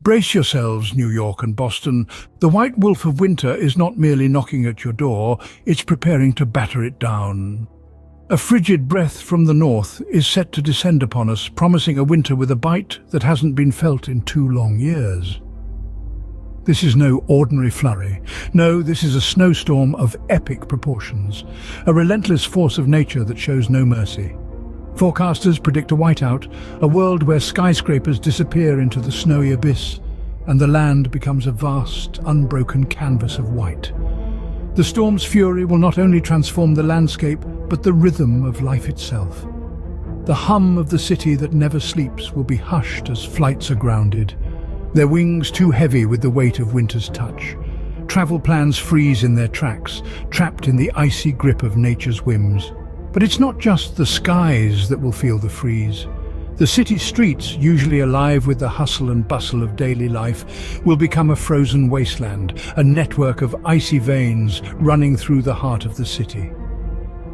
Brace yourselves, New York and Boston. The white wolf of winter is not merely knocking at your door, it's preparing to batter it down. A frigid breath from the north is set to descend upon us, promising a winter with a bite that hasn't been felt in 2 long years. This is no ordinary flurry. No, this is a snowstorm of epic proportions, a relentless force of nature that shows no mercy. Forecasters predict a whiteout, a world where skyscrapers disappear into the snowy abyss, and the land becomes a vast, unbroken canvas of white. The storm's fury will not only transform the landscape, but the rhythm of life itself. The hum of the city that never sleeps will be hushed as flights are grounded, their wings too heavy with the weight of winter's touch. Travel plans freeze in their tracks, trapped in the icy grip of nature's whims. But it's not just the skies that will feel the freeze. The city streets, usually alive with the hustle and bustle of daily life, will become a frozen wasteland, a network of icy veins running through the heart of the city.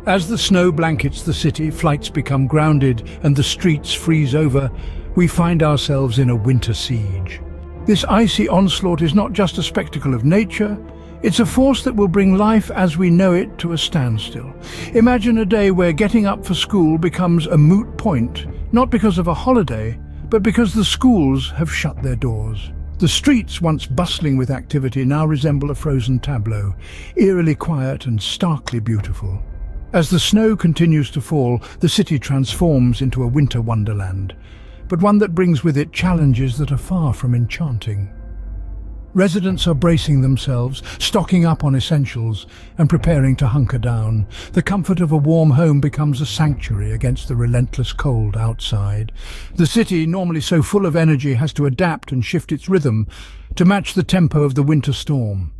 As the snow blankets the city, flights become grounded and the streets freeze over, we find ourselves in a winter siege. This icy onslaught is not just a spectacle of nature, it's a force that will bring life as we know it to a standstill. Imagine a day where getting up for school becomes a moot point, not because of a holiday, but because the schools have shut their doors. The streets, once bustling with activity, now resemble a frozen tableau, eerily quiet and starkly beautiful. As the snow continues to fall, the city transforms into a winter wonderland, but one that brings with it challenges that are far from enchanting. Residents are bracing themselves, stocking up on essentials, and preparing to hunker down. The comfort of a warm home becomes a sanctuary against the relentless cold outside. The city, normally so full of energy, has to adapt and shift its rhythm to match the tempo of the winter storm.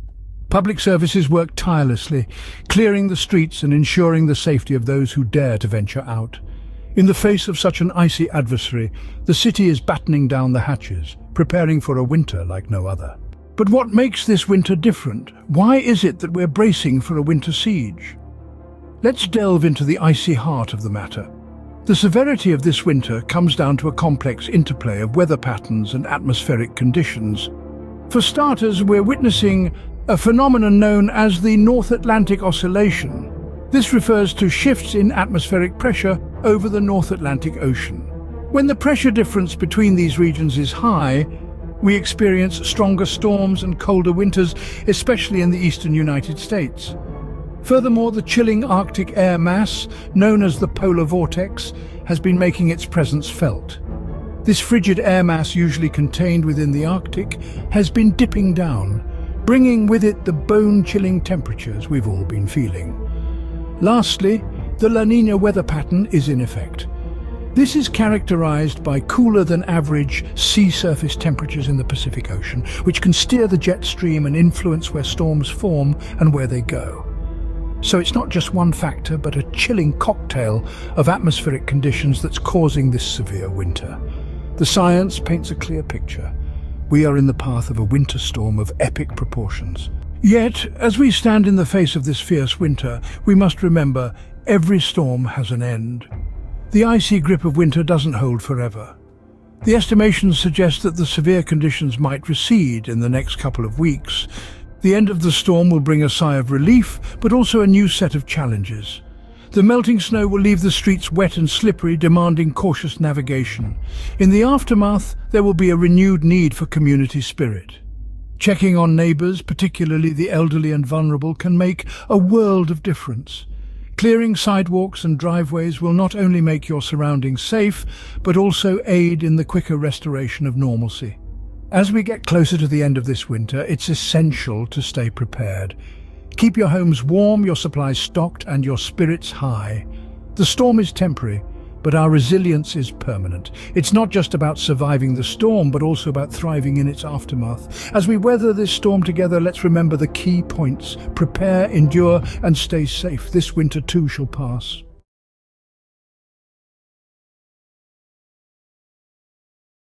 Public services work tirelessly, clearing the streets and ensuring the safety of those who dare to venture out. In the face of such an icy adversary, the city is battening down the hatches, preparing for a winter like no other. But what makes this winter different? Why is it that we're bracing for a winter siege? Let's delve into the icy heart of the matter. The severity of this winter comes down to a complex interplay of weather patterns and atmospheric conditions. For starters, we're witnessing a phenomenon known as the North Atlantic Oscillation. This refers to shifts in atmospheric pressure over the North Atlantic Ocean. When the pressure difference between these regions is high, we experience stronger storms and colder winters, especially in the eastern United States. Furthermore, the chilling Arctic air mass, known as the polar vortex, has been making its presence felt. This frigid air mass, usually contained within the Arctic, has been dipping down, bringing with it the bone-chilling temperatures we've all been feeling. Lastly, the La Niña weather pattern is in effect. This is characterized by cooler than average sea surface temperatures in the Pacific Ocean, which can steer the jet stream and influence where storms form and where they go. So it's not just one factor, but a chilling cocktail of atmospheric conditions that's causing this severe winter. The science paints a clear picture. We are in the path of a winter storm of epic proportions. Yet, as we stand in the face of this fierce winter, we must remember every storm has an end. The icy grip of winter doesn't hold forever. The estimations suggest that the severe conditions might recede in the next couple of weeks. The end of the storm will bring a sigh of relief, but also a new set of challenges. The melting snow will leave the streets wet and slippery, demanding cautious navigation. In the aftermath, there will be a renewed need for community spirit. Checking on neighbors, particularly the elderly and vulnerable, can make a world of difference. Clearing sidewalks and driveways will not only make your surroundings safe, but also aid in the quicker restoration of normalcy. As we get closer to the end of this winter, it's essential to stay prepared. Keep your homes warm, your supplies stocked, and your spirits high. The storm is temporary, but our resilience is permanent. It's not just about surviving the storm, but also about thriving in its aftermath. As we weather this storm together, let's remember the key points. Prepare, endure, and stay safe. This winter too shall pass.